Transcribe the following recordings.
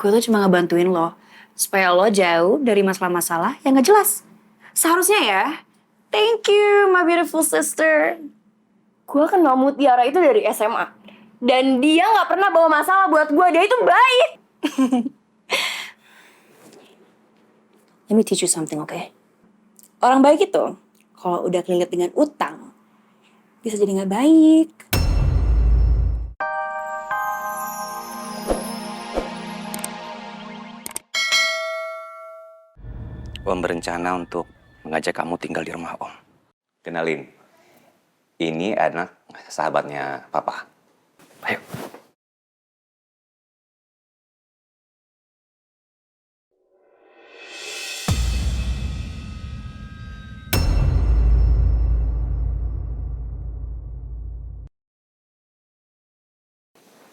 Gue tuh cuma ngebantuin lo supaya lo jauh dari masalah-masalah yang gak jelas. Seharusnya ya, thank you my beautiful sister. Gue kenal Mutiara itu dari SMA. Dan dia gak pernah bawa masalah buat gue. Dia itu baik. Let me teach you something, okay? Orang baik itu, kalau udah kelilit dengan utang, bisa jadi gak baik. Om berencana untuk mengajak kamu tinggal di rumah Om. Kenalin, ini anak sahabatnya Papa. Ayo.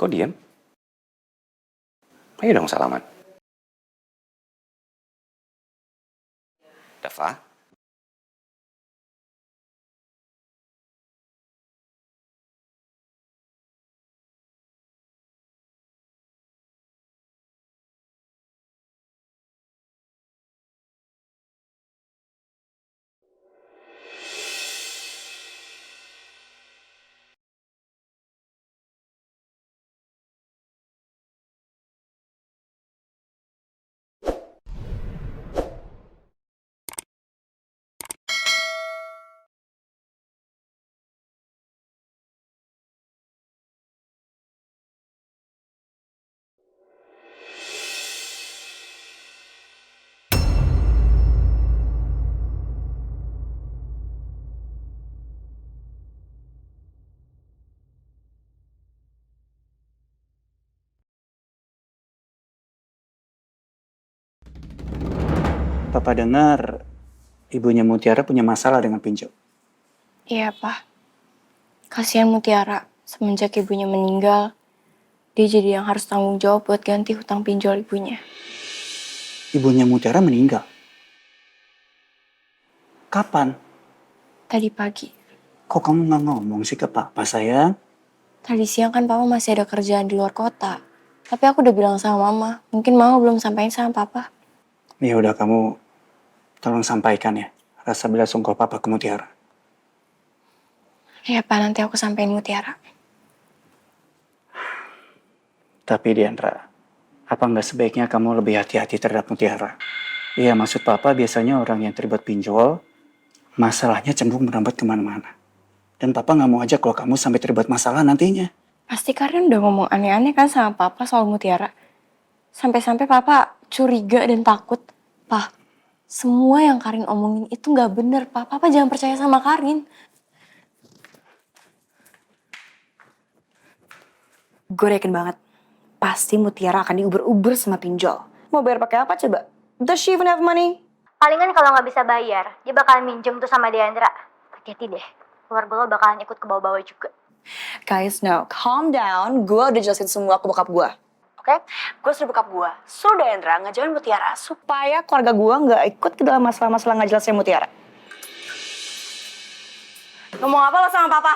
Kok diam? Ayo dong salaman. Dava? Papa dengar ibunya Mutiara punya masalah dengan pinjol. Iya, Pak. Kasihan Mutiara. Semenjak ibunya meninggal, dia jadi yang harus tanggung jawab buat ganti hutang pinjol ibunya. Ibunya Mutiara meninggal. Kapan? Tadi pagi. Kok kamu nggak ngomong sih ke Papa, sayang? Tadi siang kan Papa masih ada kerjaan di luar kota. Tapi aku udah bilang sama Mama. Mungkin Mama belum sampaikan sama Papa. Ya udah, kamu tolong sampaikan ya rasa bela sungkawa Papa ke Mutiara. Iya, Pak. Nanti aku sampein Mutiara. Tapi Diandra, apa nggak sebaiknya kamu lebih hati-hati terhadap Mutiara? Iya, maksud Papa biasanya orang yang terlibat pinjol, masalahnya cenderung merambat kemana-mana. Dan Papa nggak mau aja kalau kamu sampai terlibat masalah nantinya. Pasti Karin udah ngomong aneh-aneh kan sama Papa soal Mutiara. Sampai-sampai Papa curiga dan takut. Pak, semua yang Karin omongin itu gak bener, Pak. Papa jangan percaya sama Karin. Gue yakin banget, pasti Mutiara akan diuber-uber sama pinjol. Mau bayar pakai apa coba? Does she even have money? Palingan kalau nggak bisa bayar, dia bakalan minjem tuh sama Diandra. Hati-hati deh, keluarga lo bakalan ikut ke bawah-bawah juga. Guys, no, calm down. Gue udah jelasin semua ke bokap gue. Oke? Gue suruh bokap gue, suruh Diandra ngejauhin Mutiara supaya keluarga gue nggak ikut ke dalam masalah-masalah nggak jelasnya Mutiara. Ngomong apa lo sama Papa?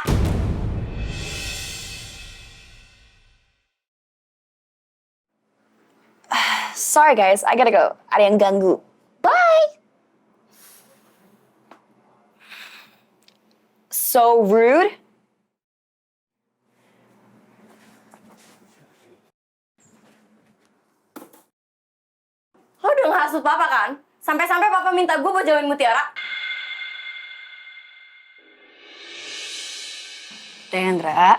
Sorry guys, I gotta go. Ada yang ganggu. Bye! So rude. Lo udah ngehasut Papa kan? Sampai-sampai Papa minta gue buat jauhin Mutiara. Diandra,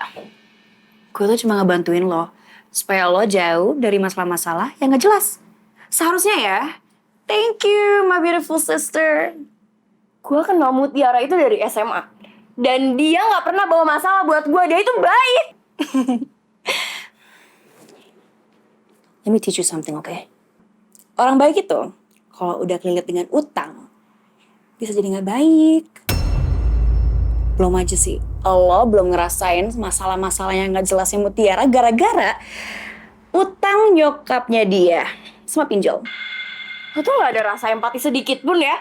gue tuh cuma ngebantuin lo supaya lo jauh dari masalah-masalah yang gak jelas. Seharusnya ya, thank you my beautiful sister. Gue kenal Mutiara itu dari SMA. Dan dia gak pernah bawa masalah buat gue. Dia itu baik. Let me teach you something, okay? Orang baik itu, kalau udah kelilit dengan utang, bisa jadi gak baik. Belum aja sih, lo belum ngerasain masalah-masalah yang gak jelasnya Mutiara gara-gara utang nyokapnya dia sama pinjol. Lo tuh gak ada rasa empati sedikit pun ya.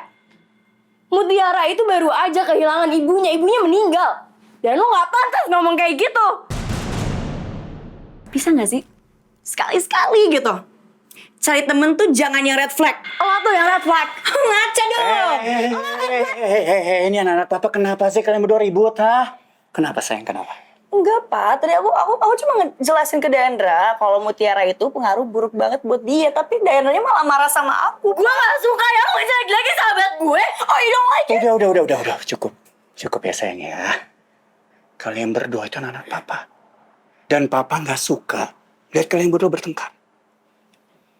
Mutiara itu baru aja kehilangan ibunya. Ibunya meninggal. Dan lo gak pantas ngomong kayak gitu. Bisa gak sih? Sekali-sekali gitu. cari temen tuh jangan yang red flag. Lo tuh yang red flag. Ngaca dong. Ini anak-anak papa kenapa sih kalian berdua ribut, ha? Kenapa sayang, kenapa? Enggak, Pak. Tadi aku cuma ngejelasin ke Diandra kalau Mutiara itu pengaruh buruk banget buat dia. Tapi Diandranya malah marah sama aku. Gue gak suka ya kamu lagi sahabat gue. Oh, you don't like it? Udah. Cukup ya sayang ya. Kalian berdua itu anak-anak papa. Dan papa nggak suka lihat kalian berdua bertengkar.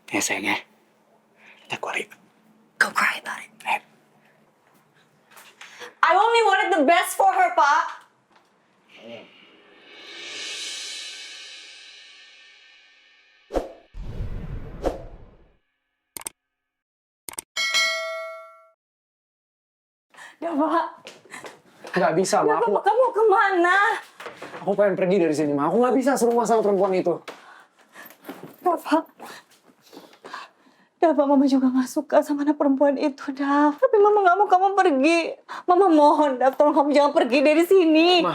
Ya sayang ya. Kita keluar yuk. Go cry about it. Ayo. I only wanted the best for her, Pak. Dava, Nggak bisa, Ma. Dava, kamu kemana? Aku pengen pergi dari sini, Ma. Aku nggak bisa serumah sama perempuan itu. Dava, Mama juga gak suka sama anak perempuan itu, Dav. Tapi Mama gak mau kamu pergi. Mama mohon, Dav, tolong kamu jangan pergi dari sini. Ma,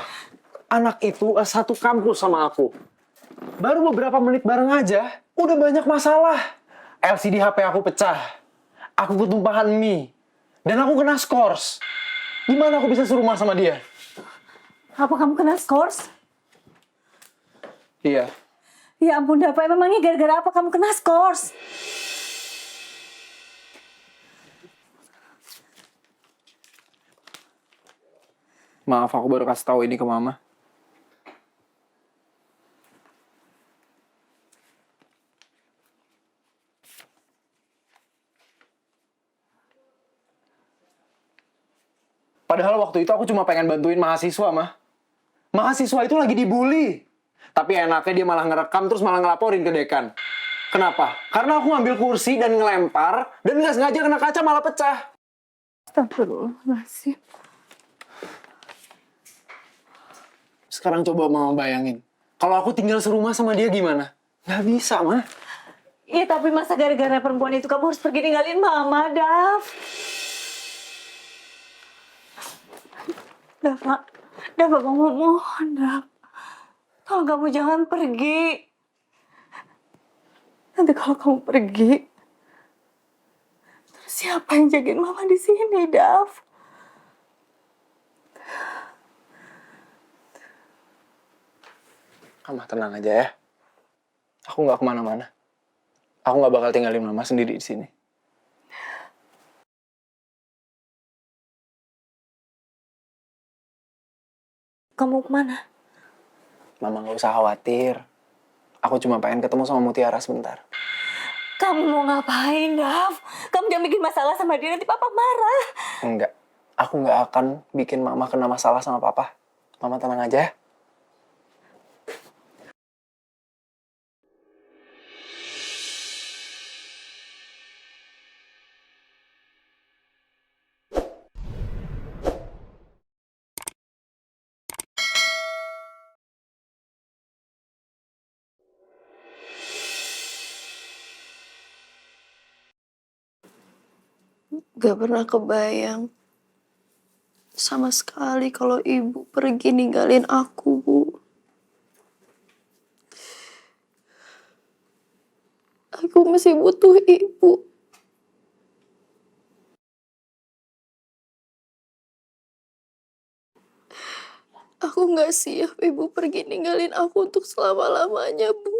anak itu satu kampus sama aku. Baru beberapa menit bareng aja, udah banyak masalah. LCD HP aku pecah. Aku ketumpahan mie. Dan aku kena skors. Gimana aku bisa serumah sama dia? Apa kamu kena skors? Iya. Ya ampun, Dava, memangnya gara-gara apa kamu kena skors? Maaf, aku baru kasih tahu ini ke Mama. Padahal waktu itu aku cuma pengen bantuin mahasiswa, Ma. Mahasiswa itu lagi dibully. Tapi enaknya dia malah ngerekam terus malah ngelaporin ke dekan. Kenapa? Karena aku ngambil kursi dan ngelempar, dan nggak sengaja kena kaca malah pecah. Astagfirullahaladzim. Sekarang coba Mama bayangin. Kalau aku tinggal serumah sama dia gimana? Nggak bisa, Ma. Iya, tapi masa gara-gara perempuan itu kamu harus pergi ninggalin Mama, Dav? Dava, Mama mohon, Dav. Tolong kamu jangan pergi. Nanti kalau kamu pergi, terus siapa yang jagain Mama di sini, Dav? Mama tenang aja ya. Aku nggak kemana-mana. Aku nggak bakal tinggalin Mama sendiri di sini. Kamu kemana? Mama nggak usah khawatir. Aku cuma pengen ketemu sama Mutiara sebentar. Kamu mau ngapain, Dav? Kamu jangan bikin masalah sama dia, nanti Papa marah. Enggak. Aku nggak akan bikin Mama kena masalah sama Papa. Mama tenang aja ya. Gak pernah kebayang sama sekali kalau ibu pergi ninggalin aku, Bu. Aku masih butuh ibu. Aku gak siap ibu pergi ninggalin aku untuk selama-lamanya, Bu.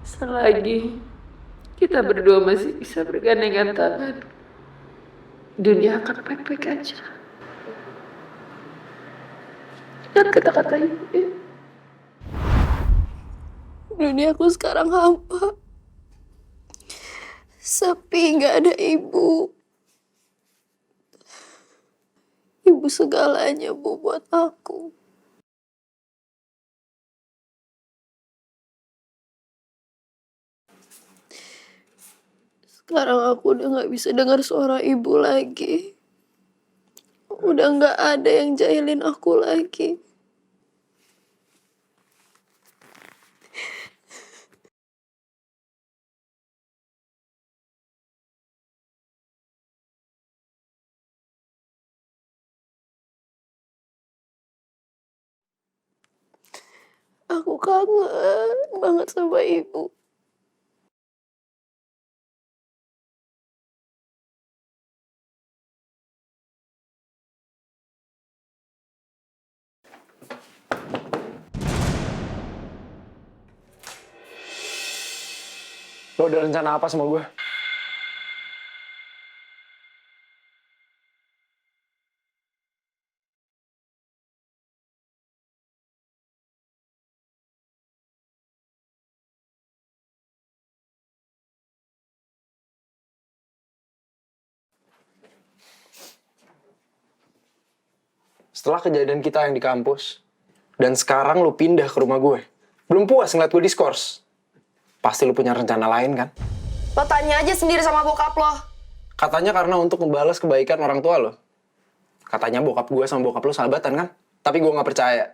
Selagi kita berdua masih bisa bergandengan tangan, dunia akan baik-baik aja. Dan kata-kata ibu ya. Duniaku sekarang hampa. Sepi, gak ada ibu. Ibu segalanya, Bu, buat aku. Sekarang aku udah gak bisa dengar suara ibu lagi. Udah gak ada yang jahilin aku lagi. Aku kangen banget sama ibu. Lo ada rencana apa sama gue? Setelah kejadian kita yang di kampus, dan sekarang lo pindah ke rumah gue, belum puas ngeliat gue diskors. Pasti lo punya rencana lain kan? Lo tanya aja sendiri sama bokap lo. Katanya karena untuk membalas kebaikan orang tua lo. Katanya bokap gue sama bokap lo sahabatan kan? Tapi gue nggak percaya.